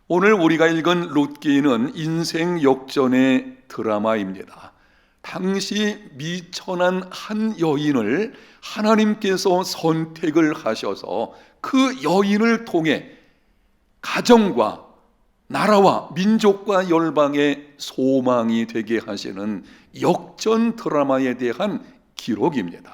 오늘 우리가 읽은 룻기는 인생 역전의 드라마입니다. 당시 미천한 한 여인을 하나님께서 선택을 하셔서 그 여인을 통해 가정과 나라와 민족과 열방의 소망이 되게 하시는 역전 드라마에 대한 기록입니다.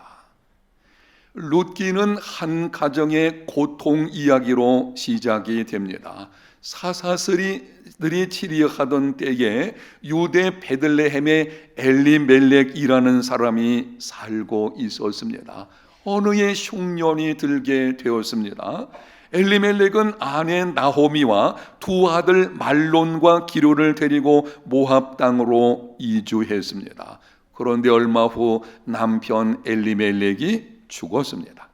룻기는 한 가정의 고통 이야기로 시작이 됩니다. 사사들이 치리하던 때에 유대 베들레헴에 엘리멜렉이라는 사람이 살고 있었습니다. 어느 해 흉년이 들게 되었습니다. 엘리멜렉은 아내 나호미와 두 아들 말론과 기료를 데리고 모압 땅으로 이주했습니다. 그런데 얼마 후 남편 엘리멜렉이 죽었습니다.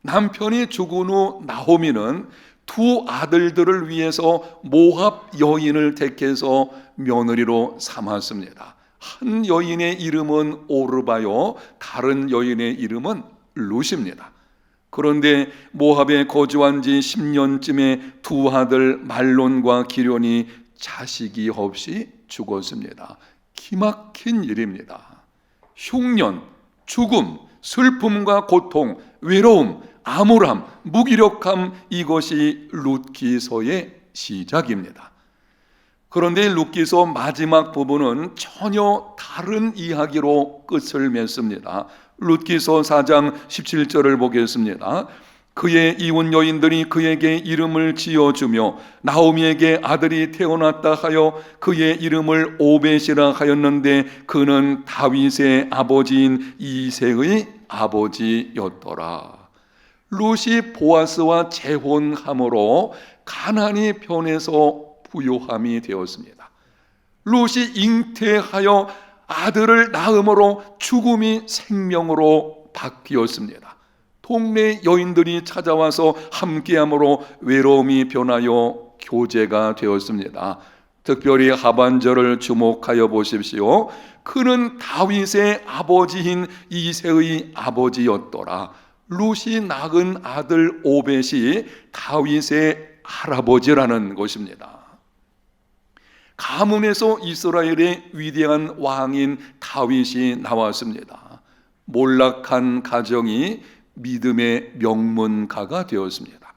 남편이 죽은 후 나호미는 두 아들들을 위해서 모압 여인을 택해서 며느리로 삼았습니다. 한 여인의 이름은 오르바요, 다른 여인의 이름은 룻입니다. 그런데 모압에 거주한 지 10년쯤에 두 아들 말론과 기련이 자식이 없이 죽었습니다. 기막힌 일입니다. 흉년, 죽음, 슬픔과 고통, 외로움, 암울함, 무기력함, 이것이 룻기서의 시작입니다. 그런데 룻기서 마지막 부분은 전혀 다른 이야기로 끝을 맺습니다. 룻기서 4장 17절을 보겠습니다. 그의 이혼 여인들이 그에게 이름을 지어주며 나오미에게 아들이 태어났다 하여 그의 이름을 오벳이라 하였는데 그는 다윗의 아버지인 이새의 아버지였더라. 룻이 보아스와 재혼함으로 가난이 변해서 부요함이 되었습니다. 룻이 잉태하여 아들을 낳음으로 죽음이 생명으로 바뀌었습니다. 동네 여인들이 찾아와서 함께함으로 외로움이 변하여 교제가 되었습니다. 특별히 하반절을 주목하여 보십시오. 그는 다윗의 아버지인 이새의 아버지였더라. 룻이 낳은 아들 오벳이 다윗의 할아버지라는 것입니다. 가문에서 이스라엘의 위대한 왕인 다윗이 나왔습니다. 몰락한 가정이 믿음의 명문가가 되었습니다.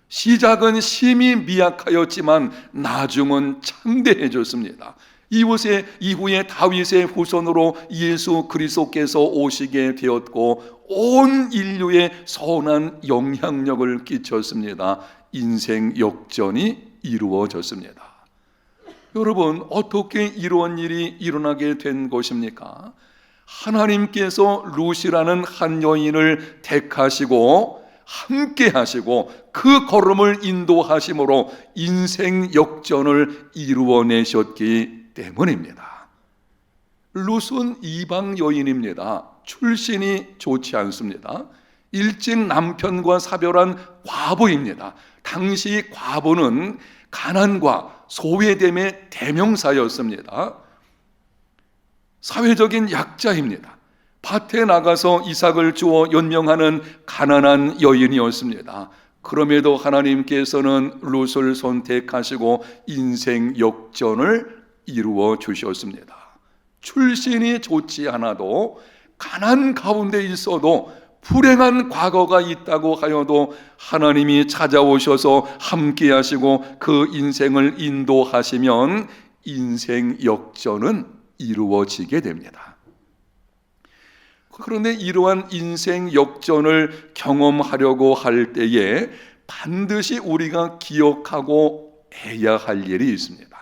시작은 심히 미약하였지만 나중은 창대해졌습니다. 이후에 다윗의 후손으로 예수 그리스도께서 오시게 되었고 온 인류에 선한 영향력을 끼쳤습니다. 인생 역전이 이루어졌습니다. 여러분, 어떻게 이런 일이 일어나게 된 것입니까? 하나님께서 룻이라는 한 여인을 택하시고 함께 하시고 그 걸음을 인도하심으로 인생 역전을 이루어내셨기 때문입니다. 룻은 이방 여인입니다. 출신이 좋지 않습니다. 일찍 남편과 사별한 과부입니다. 당시 과부는 가난과 소외됨의 대명사였습니다. 사회적인 약자입니다. 밭에 나가서 이삭을 주어 연명하는 가난한 여인이었습니다. 그럼에도 하나님께서는 룻을 선택하시고 인생 역전을 이루어 주셨습니다. 출신이 좋지 않아도 가난 가운데 있어도 불행한 과거가 있다고 하여도 하나님이 찾아오셔서 함께 하시고 그 인생을 인도하시면 인생 역전은 이루어지게 됩니다. 그런데 이러한 인생 역전을 경험하려고 할 때에 반드시 우리가 기억하고 해야 할 일이 있습니다.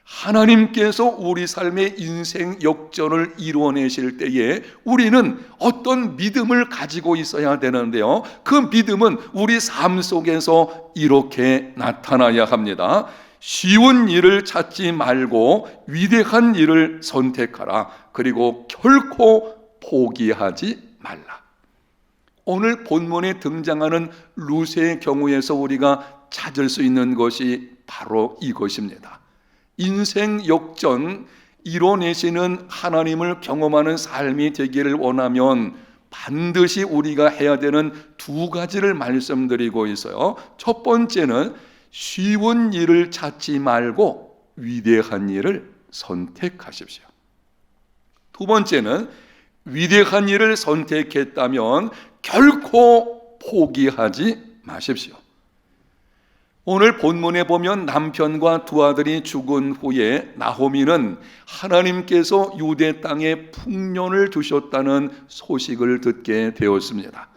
하나님께서 우리 삶의 인생 역전을 이루어내실 때에 우리는 어떤 믿음을 가지고 있어야 되는데요, 그 믿음은 우리 삶 속에서 이렇게 나타나야 합니다. 쉬운 일을 찾지 말고 위대한 일을 선택하라. 그리고 결코 포기하지 말라. 오늘 본문에 등장하는 룻의 경우에서 우리가 찾을 수 있는 것이 바로 이것입니다. 인생 역전 이뤄내시는 하나님을 경험하는 삶이 되기를 원하면 반드시 우리가 해야 되는 두 가지를 말씀드리고 있어요. 첫 번째는 쉬운 일을 찾지 말고 위대한 일을 선택하십시오. 두 번째는 위대한 일을 선택했다면 결코 포기하지 마십시오. 오늘 본문에 보면 남편과 두 아들이 죽은 후에 나호미는 하나님께서 유대 땅에 풍년을 주셨다는 소식을 듣게 되었습니다.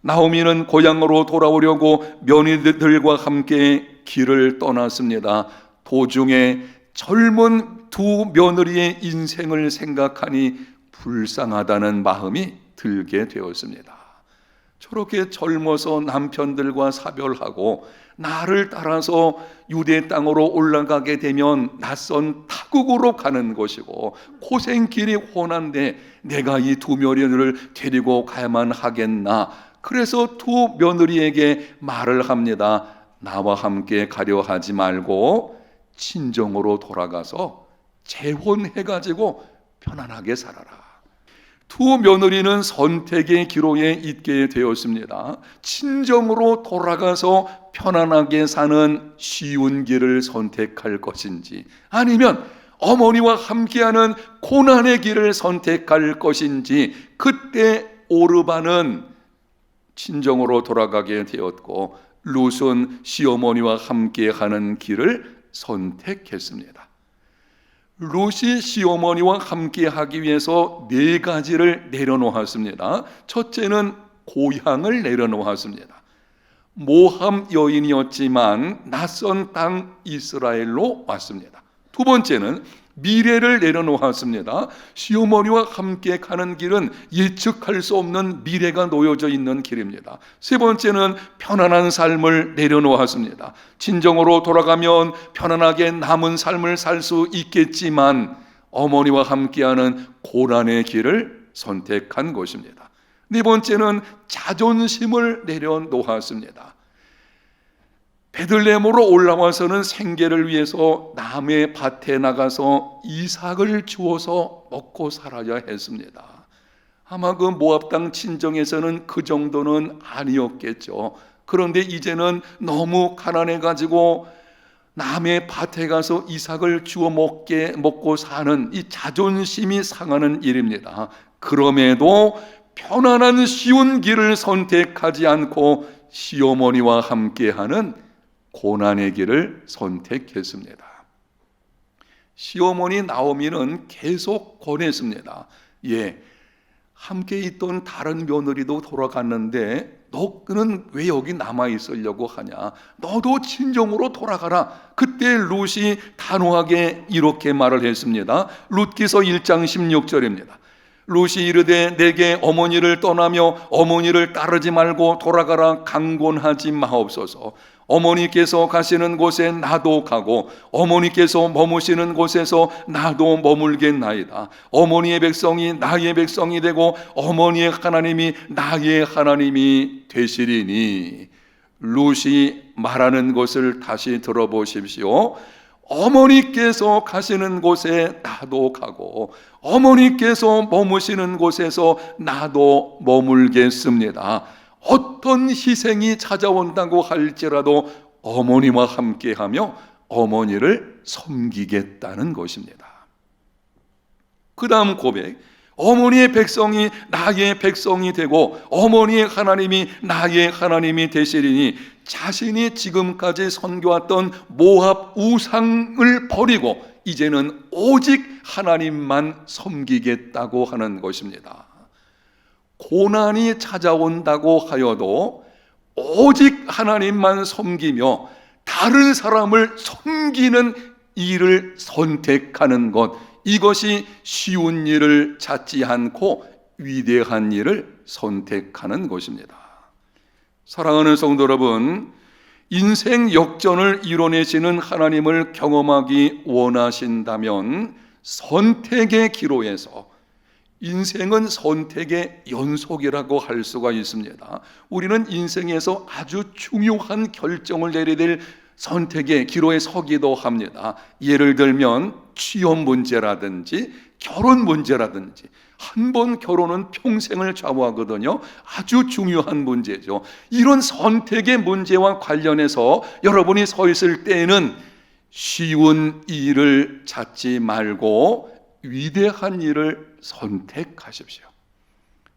나호미는 고향으로 돌아오려고 며느리들과 함께 길을 떠났습니다. 도중에 젊은 두 며느리의 인생을 생각하니 불쌍하다는 마음이 들게 되었습니다. 저렇게 젊어서 남편들과 사별하고 나를 따라서 유대 땅으로 올라가게 되면 낯선 타국으로 가는 것이고 고생길이 훤한데 내가 이 두 며느리를 데리고 가야만 하겠나. 그래서 두 며느리에게 말을 합니다. 나와 함께 가려 하지 말고 친정으로 돌아가서 재혼해가지고 편안하게 살아라. 두 며느리는 선택의 기로에 있게 되었습니다. 친정으로 돌아가서 편안하게 사는 쉬운 길을 선택할 것인지, 아니면 어머니와 함께하는 고난의 길을 선택할 것인지, 그때 오르반은 친정으로 돌아가게 되었고 룻은 시어머니와 함께하는 길을 선택했습니다. 룻이 시어머니와 함께하기 위해서 네 가지를 내려놓았습니다. 첫째는 고향을 내려놓았습니다. 모함 여인이었지만 낯선 땅 이스라엘로 왔습니다. 두 번째는 미래를 내려놓았습니다. 시어머니와 함께 가는 길은 예측할 수 없는 미래가 놓여져 있는 길입니다. 세 번째는 편안한 삶을 내려놓았습니다. 친정으로 돌아가면 편안하게 남은 삶을 살 수 있겠지만 어머니와 함께하는 고난의 길을 선택한 것입니다. 네 번째는 자존심을 내려놓았습니다. 베들레헴으로 올라와서는 생계를 위해서 남의 밭에 나가서 이삭을 주워서 먹고 살아야 했습니다. 아마 그 모압 땅 친정에서는 그 정도는 아니었겠죠. 그런데 이제는 너무 가난해가지고 남의 밭에 가서 이삭을 주워 먹고 사는 이 자존심이 상하는 일입니다. 그럼에도 편안한 쉬운 길을 선택하지 않고 시어머니와 함께하는 고난의 길을 선택했습니다. 시어머니 나오미는 계속 권했습니다. 함께 있던 다른 며느리도 돌아갔는데 너는 왜 여기 남아 있으려고 하냐? 너도 친정으로 돌아가라. 그때 룻이 단호하게 이렇게 말을 했습니다. 룻기서 1장 16절입니다. 룻이 이르되 내게 어머니를 떠나며 어머니를 따르지 말고 돌아가라 강권하지 마옵소서. 어머니께서 가시는 곳에 나도 가고 어머니께서 머무시는 곳에서 나도 머물겠나이다. 어머니의 백성이 나의 백성이 되고 어머니의 하나님이 나의 하나님이 되시리니. 룻이 말하는 것을 다시 들어보십시오. 어머니께서 가시는 곳에 나도 가고 어머니께서 머무시는 곳에서 나도 머물겠습니다. 어떤 희생이 찾아온다고 할지라도 어머니와 함께하며 어머니를 섬기겠다는 것입니다. 그 다음 고백, 어머니의 백성이 나의 백성이 되고 어머니의 하나님이 나의 하나님이 되시리니 자신이 지금까지 섬겨왔던 모압 우상을 버리고 이제는 오직 하나님만 섬기겠다고 하는 것입니다. 고난이 찾아온다고 하여도 오직 하나님만 섬기며 다른 사람을 섬기는 일을 선택하는 것, 이것이 쉬운 일을 찾지 않고 위대한 일을 선택하는 것입니다. 사랑하는 성도 여러분, 인생 역전을 이뤄내시는 하나님을 경험하기 원하신다면 선택의 기로에서, 인생은 선택의 연속이라고 할 수가 있습니다. 우리는 인생에서 아주 중요한 결정을 내려야 될 선택의 기로에 서기도 합니다. 예를 들면 취업 문제라든지 결혼 문제라든지, 한 번 결혼은 평생을 좌우하거든요. 아주 중요한 문제죠. 이런 선택의 문제와 관련해서 여러분이 서 있을 때에는 쉬운 일을 찾지 말고 위대한 일을 선택하십시오.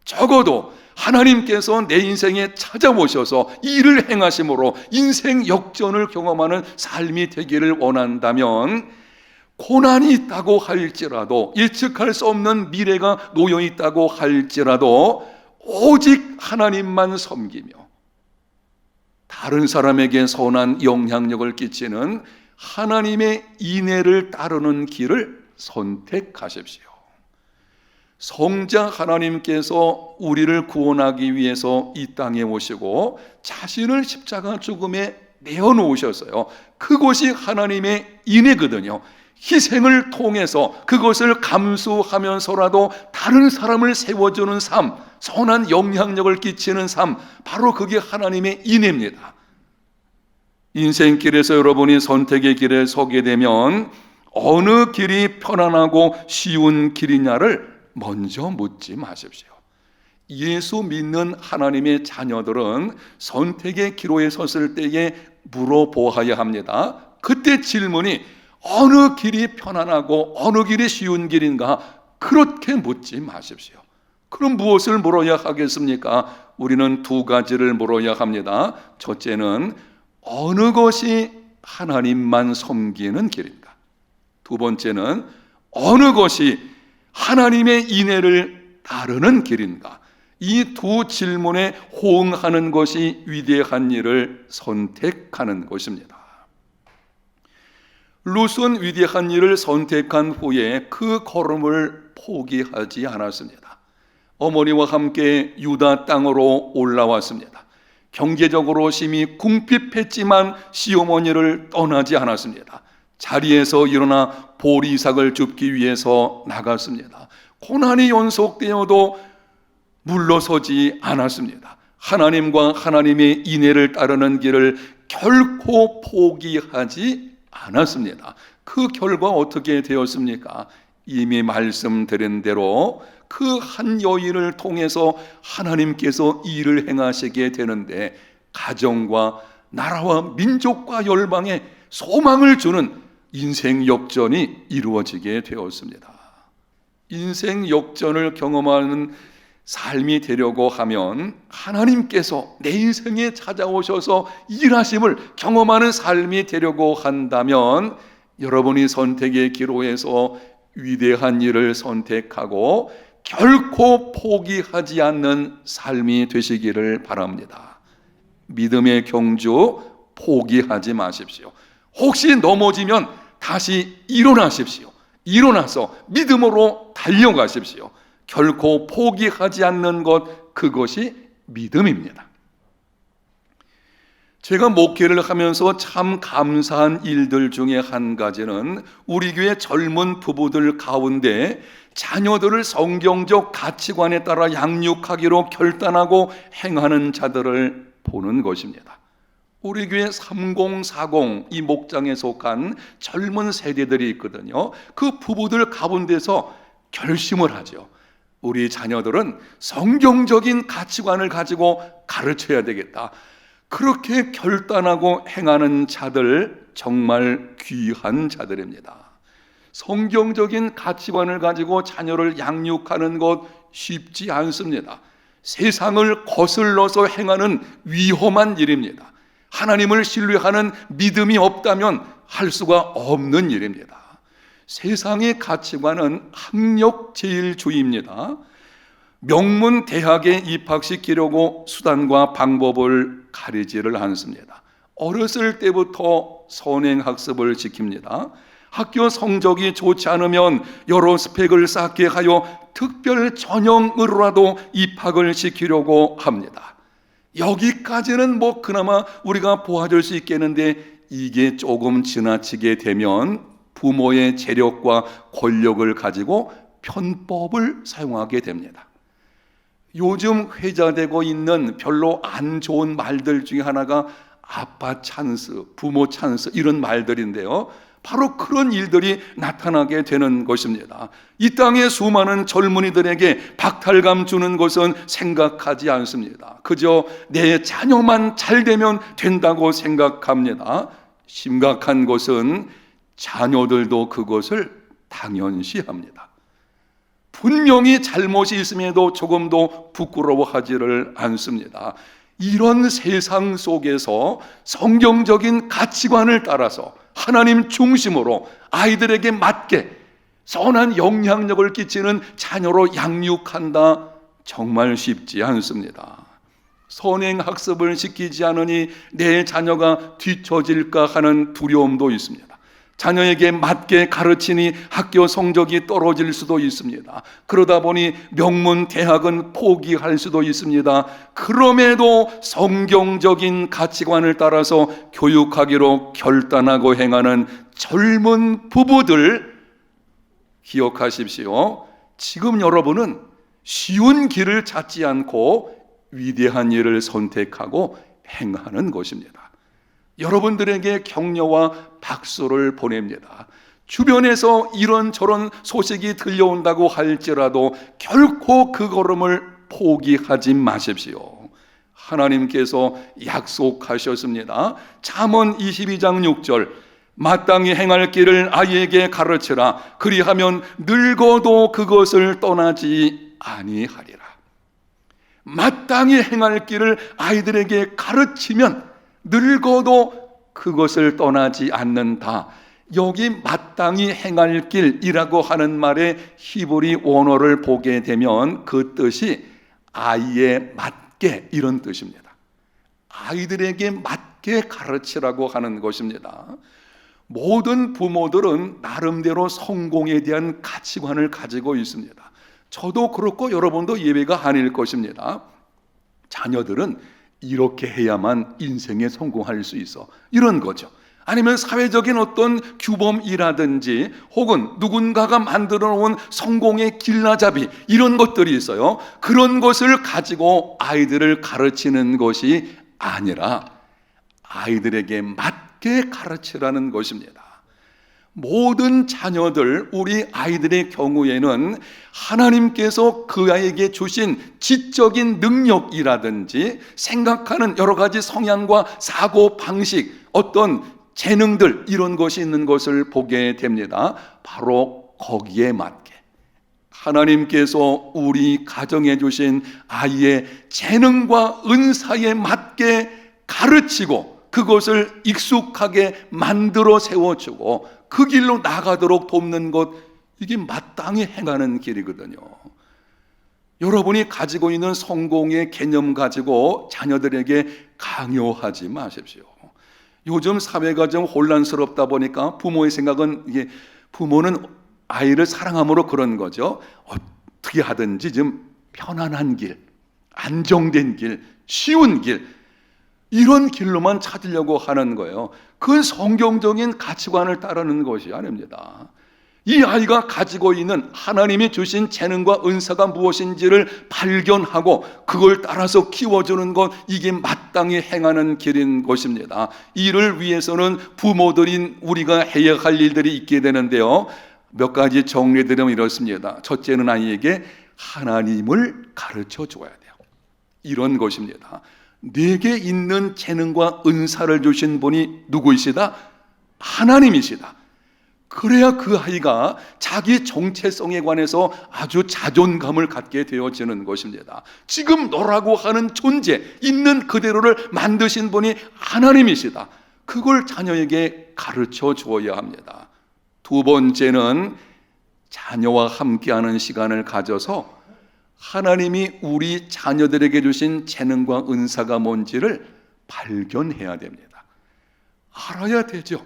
적어도 하나님께서 내 인생에 찾아오셔서 일을 행하심으로 인생 역전을 경험하는 삶이 되기를 원한다면, 고난이 있다고 할지라도, 예측할 수 없는 미래가 놓여 있다고 할지라도 오직 하나님만 섬기며 다른 사람에게 선한 영향력을 끼치는 하나님의 인애를 따르는 길을 선택하십시오. 성자 하나님께서 우리를 구원하기 위해서 이 땅에 오시고 자신을 십자가 죽음에 내어놓으셨어요. 그것이 하나님의 인애거든요. 희생을 통해서 그것을 감수하면서라도 다른 사람을 세워주는 삶, 선한 영향력을 끼치는 삶, 바로 그게 하나님의 인애입니다. 인생길에서 여러분이 선택의 길에 서게 되면 어느 길이 편안하고 쉬운 길이냐를 먼저 묻지 마십시오. 예수 믿는 하나님의 자녀들은 선택의 기로에 섰을 때에 물어보아야 합니다. 그때 질문이 어느 길이 편안하고 어느 길이 쉬운 길인가, 그렇게 묻지 마십시오. 그럼 무엇을 물어야 하겠습니까? 우리는 두 가지를 물어야 합니다. 첫째는 어느 것이 하나님만 섬기는 길인가? 두 번째는 어느 것이 하나님의 인애를 따르는 길인가? 이 두 질문에 호응하는 것이 위대한 일을 선택하는 것입니다. 룻은 위대한 일을 선택한 후에 그 걸음을 포기하지 않았습니다. 어머니와 함께 유다 땅으로 올라왔습니다. 경제적으로 심히 궁핍했지만 시어머니를 떠나지 않았습니다. 자리에서 일어나 보리삭을 줍기 위해서 나갔습니다. 고난이 연속되어도 물러서지 않았습니다. 하나님과 하나님의 인애를 따르는 길을 결코 포기하지 않았습니다. 그 결과 어떻게 되었습니까? 이미 말씀드린 대로 그 한 여인을 통해서 하나님께서 일을 행하시게 되는데, 가정과 나라와 민족과 열방에 소망을 주는 인생 역전이 이루어지게 되었습니다. 인생 역전을 경험하는 삶이 되려고 하면 하나님께서 내 인생에 찾아오셔서 일하심을 경험하는 삶이 되려고 한다면, 여러분이 선택의 기로에서 위대한 일을 선택하고 결코 포기하지 않는 삶이 되시기를 바랍니다. 믿음의 경주 포기하지 마십시오. 혹시 넘어지면 다시 일어나십시오. 일어나서 믿음으로 달려가십시오. 결코 포기하지 않는 것, 그것이 믿음입니다. 제가 목회를 하면서 참 감사한 일들 중에 한 가지는 우리 교회 젊은 부부들 가운데 자녀들을 성경적 가치관에 따라 양육하기로 결단하고 행하는 자들을 보는 것입니다. 우리 교회 3040 이 목장에 속한 젊은 세대들이 있거든요. 그 부부들 가운데서 결심을 하죠. 우리 자녀들은 성경적인 가치관을 가지고 가르쳐야 되겠다. 그렇게 결단하고 행하는 자들, 정말 귀한 자들입니다. 성경적인 가치관을 가지고 자녀를 양육하는 것 쉽지 않습니다. 세상을 거슬러서 행하는 위험한 일입니다. 하나님을 신뢰하는 믿음이 없다면 할 수가 없는 일입니다. 세상의 가치관은 학력제일주의입니다. 명문 대학에 입학시키려고 수단과 방법을 가리지를 않습니다. 어렸을 때부터 선행학습을 지킵니다. 학교 성적이 좋지 않으면 여러 스펙을 쌓게 하여 특별 전형으로라도 입학을 시키려고 합니다. 여기까지는 그나마 우리가 보아줄 수 있겠는데, 이게 조금 지나치게 되면 부모의 재력과 권력을 가지고 편법을 사용하게 됩니다. 요즘 회자되고 있는 별로 안 좋은 말들 중에 하나가 아빠 찬스, 부모 찬스, 이런 말들인데요. 바로 그런 일들이 나타나게 되는 것입니다. 이 땅의 수많은 젊은이들에게 박탈감 주는 것은 생각하지 않습니다. 그저 내 자녀만 잘 되면 된다고 생각합니다. 심각한 것은 자녀들도 그것을 당연시합니다. 분명히 잘못이 있음에도 조금도 부끄러워하지를 않습니다. 이런 세상 속에서 성경적인 가치관을 따라서 하나님 중심으로 아이들에게 맞게 선한 영향력을 끼치는 자녀로 양육한다, 정말 쉽지 않습니다. 선행학습을 시키지 않으니 내 자녀가 뒤처질까 하는 두려움도 있습니다. 자녀에게 맞게 가르치니 학교 성적이 떨어질 수도 있습니다. 그러다 보니 명문 대학은 포기할 수도 있습니다. 그럼에도 성경적인 가치관을 따라서 교육하기로 결단하고 행하는 젊은 부부들 기억하십시오. 지금 여러분은 쉬운 길을 찾지 않고 위대한 일을 선택하고 행하는 것입니다. 여러분들에게 격려와 박수를 보냅니다. 주변에서 이런저런 소식이 들려온다고 할지라도 결코 그 걸음을 포기하지 마십시오. 하나님께서 약속하셨습니다. 잠언 22장 6절, 마땅히 행할 길을 아이에게 가르치라. 그리하면 늙어도 그것을 떠나지 아니하리라. 마땅히 행할 길을 아이들에게 가르치면 늙어도 그것을 떠나지 않는다. 여기 마땅히 행할 길이라고 하는 말의 히브리 원어를 보게 되면 그 뜻이 아이에 맞게, 이런 뜻입니다. 아이들에게 맞게 가르치라고 하는 것입니다. 모든 부모들은 나름대로 성공에 대한 가치관을 가지고 있습니다. 저도 그렇고 여러분도 예외가 아닐 것입니다. 자녀들은 이렇게 해야만 인생에 성공할 수 있어, 이런 거죠. 아니면 사회적인 어떤 규범이라든지 혹은 누군가가 만들어 놓은 성공의 길라잡이, 이런 것들이 있어요. 그런 것을 가지고 아이들을 가르치는 것이 아니라 아이들에게 맞게 가르치라는 것입니다. 모든 자녀들, 우리 아이들의 경우에는 하나님께서 그 아이에게 주신 지적인 능력이라든지 생각하는 여러 가지 성향과 사고 방식, 어떤 재능들, 이런 것이 있는 것을 보게 됩니다. 바로 거기에 맞게 하나님께서 우리 가정에 주신 아이의 재능과 은사에 맞게 가르치고 그것을 익숙하게 만들어 세워주고 그 길로 나가도록 돕는 것, 이게 마땅히 행하는 길이거든요. 여러분이 가지고 있는 성공의 개념 가지고 자녀들에게 강요하지 마십시오. 요즘 사회가 좀 혼란스럽다 보니까 부모의 생각은, 이게 부모는 아이를 사랑함으로 그런 거죠. 어떻게 하든지 좀 편안한 길, 안정된 길, 쉬운 길, 이런 길로만 찾으려고 하는 거예요. 그건 성경적인 가치관을 따르는 것이 아닙니다. 이 아이가 가지고 있는 하나님이 주신 재능과 은사가 무엇인지를 발견하고 그걸 따라서 키워주는 것, 이게 마땅히 행하는 길인 것입니다. 이를 위해서는 부모들인 우리가 해야 할 일들이 있게 되는데요, 몇 가지 정리드리면 이렇습니다. 첫째는 아이에게 하나님을 가르쳐 줘야 돼요. 이런 것입니다. 내게 있는 재능과 은사를 주신 분이 누구이시다? 하나님이시다. 그래야 그 아이가 자기 정체성에 관해서 아주 자존감을 갖게 되어지는 것입니다. 지금 너라고 하는 존재, 있는 그대로를 만드신 분이 하나님이시다. 그걸 자녀에게 가르쳐 주어야 합니다. 두 번째는 자녀와 함께하는 시간을 가져서 하나님이 우리 자녀들에게 주신 재능과 은사가 뭔지를 발견해야 됩니다. 알아야 되죠.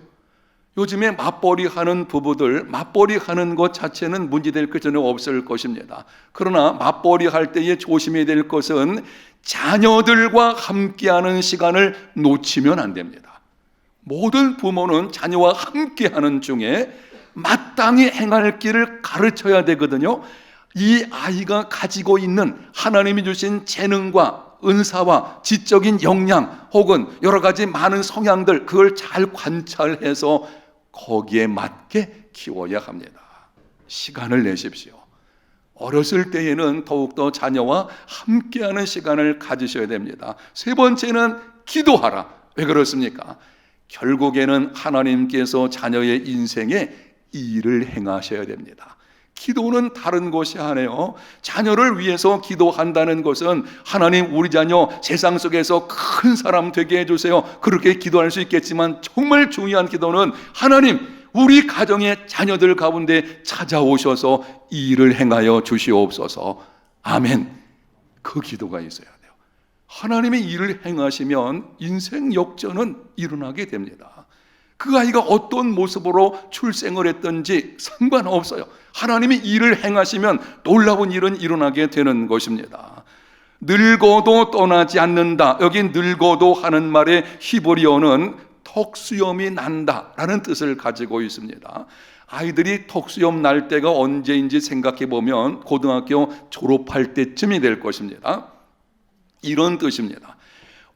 요즘에 맞벌이 하는 부부들, 맞벌이 하는 것 자체는 문제될 것 전혀 없을 것입니다. 그러나 맞벌이 할 때에 조심해야 될 것은 자녀들과 함께하는 시간을 놓치면 안 됩니다. 모든 부모는 자녀와 함께하는 중에 마땅히 행할 길을 가르쳐야 되거든요. 이 아이가 가지고 있는 하나님이 주신 재능과 은사와 지적인 역량 혹은 여러 가지 많은 성향들, 그걸 잘 관찰해서 거기에 맞게 키워야 합니다. 시간을 내십시오. 어렸을 때에는 더욱더 자녀와 함께하는 시간을 가지셔야 됩니다. 세 번째는 기도하라. 왜 그렇습니까? 결국에는 하나님께서 자녀의 인생에 일을 행하셔야 됩니다. 기도는 다른 것이 아니에요. 자녀를 위해서 기도한다는 것은 하나님 우리 자녀 세상 속에서 큰 사람 되게 해주세요, 그렇게 기도할 수 있겠지만 정말 중요한 기도는 하나님 우리 가정의 자녀들 가운데 찾아오셔서 일을 행하여 주시옵소서. 아멘. 그 기도가 있어야 돼요. 하나님의 일을 행하시면 인생 역전은 일어나게 됩니다. 그 아이가 어떤 모습으로 출생을 했든지 상관없어요. 하나님이 일을 행하시면 놀라운 일은 일어나게 되는 것입니다. 늙어도 떠나지 않는다. 여기 늙어도 하는 말의 히브리어는 턱수염이 난다라는 뜻을 가지고 있습니다. 아이들이 턱수염 날 때가 언제인지 생각해 보면 고등학교 졸업할 때쯤이 될 것입니다. 이런 뜻입니다.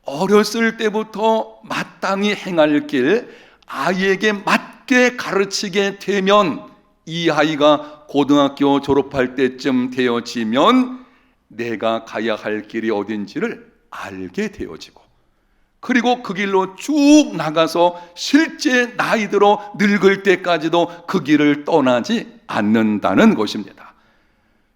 어렸을 때부터 마땅히 행할 길 아이에게 맞게 가르치게 되면 이 아이가 고등학교 졸업할 때쯤 되어지면 내가 가야 할 길이 어딘지를 알게 되어지고, 그리고 그 길로 쭉 나가서 실제 나이 들어 늙을 때까지도 그 길을 떠나지 않는다는 것입니다.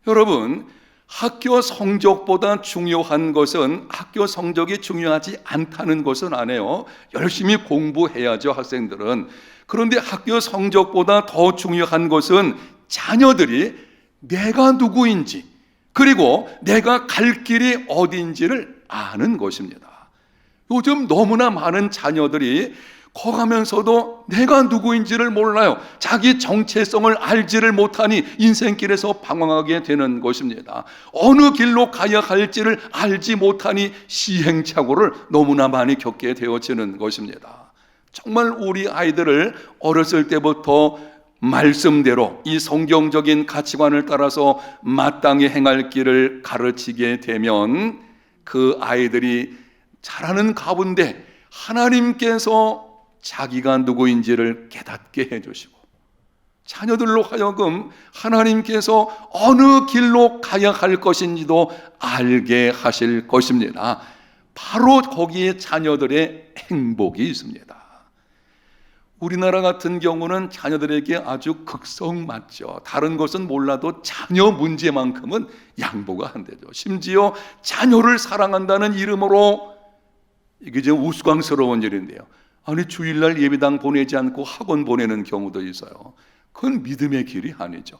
여러분, 학교 성적보다 중요한 것은 학교 성적이 중요하지 않다는 것은 아니에요. 열심히 공부해야죠, 학생들은. 그런데 학교 성적보다 더 중요한 것은 자녀들이 내가 누구인지, 그리고 내가 갈 길이 어디인지를 아는 것입니다. 요즘 너무나 많은 자녀들이 커가면서도 내가 누구인지를 몰라요. 자기 정체성을 알지를 못하니 인생길에서 방황하게 되는 것입니다. 어느 길로 가야 할지를 알지 못하니 시행착오를 너무나 많이 겪게 되어지는 것입니다. 정말 우리 아이들을 어렸을 때부터 말씀대로 이 성경적인 가치관을 따라서 마땅히 행할 길을 가르치게 되면 그 아이들이 자라는 가운데 하나님께서 자기가 누구인지를 깨닫게 해주시고, 자녀들로 하여금 하나님께서 어느 길로 가야 할 것인지도 알게 하실 것입니다. 바로 거기에 자녀들의 행복이 있습니다. 우리나라 같은 경우는 자녀들에게 아주 극성맞죠. 다른 것은 몰라도 자녀 문제만큼은 양보가 안 되죠. 심지어 자녀를 사랑한다는 이름으로, 이게 좀 우스꽝스러운 일인데요, 아니 주일날 예배당 보내지 않고 학원 보내는 경우도 있어요. 그건 믿음의 길이 아니죠.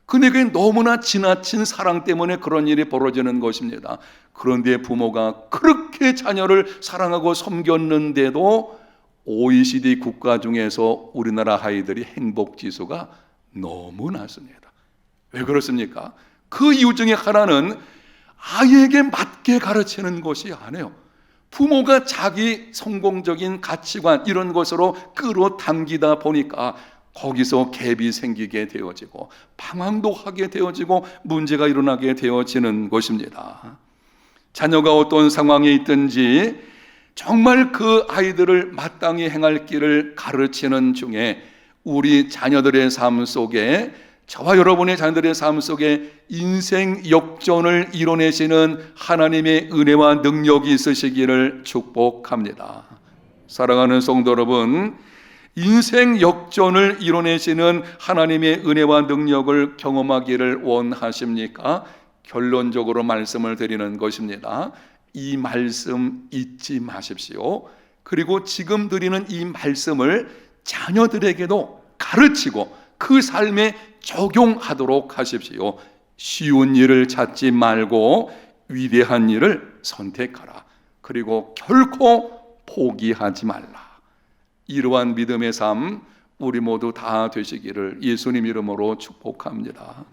근데 그게 너무나 지나친 사랑 때문에 그런 일이 벌어지는 것입니다. 그런데 부모가 그렇게 자녀를 사랑하고 섬겼는데도 OECD 국가 중에서 우리나라 아이들이 행복지수가 너무 낮습니다. 왜 그렇습니까? 그 이유 중에 하나는 아이에게 맞게 가르치는 것이 아니에요. 부모가 자기 성공적인 가치관 이런 것으로 끌어당기다 보니까 거기서 갭이 생기게 되어지고 방황도 하게 되어지고 문제가 일어나게 되어지는 것입니다. 자녀가 어떤 상황에 있든지 정말 그 아이들을 마땅히 행할 길을 가르치는 중에 우리 자녀들의 삶 속에, 저와 여러분의 자녀들의 삶 속에 인생 역전을 이뤄내시는 하나님의 은혜와 능력이 있으시기를 축복합니다. 사랑하는 성도 여러분, 인생 역전을 이뤄내시는 하나님의 은혜와 능력을 경험하기를 원하십니까? 결론적으로 말씀을 드리는 것입니다. 이 말씀 잊지 마십시오. 그리고 지금 드리는 이 말씀을 자녀들에게도 가르치고 그 삶에 적용하도록 하십시오. 쉬운 일을 찾지 말고 위대한 일을 선택하라. 그리고 결코 포기하지 말라. 이러한 믿음의 삶 우리 모두 다 되시기를 예수님 이름으로 축복합니다.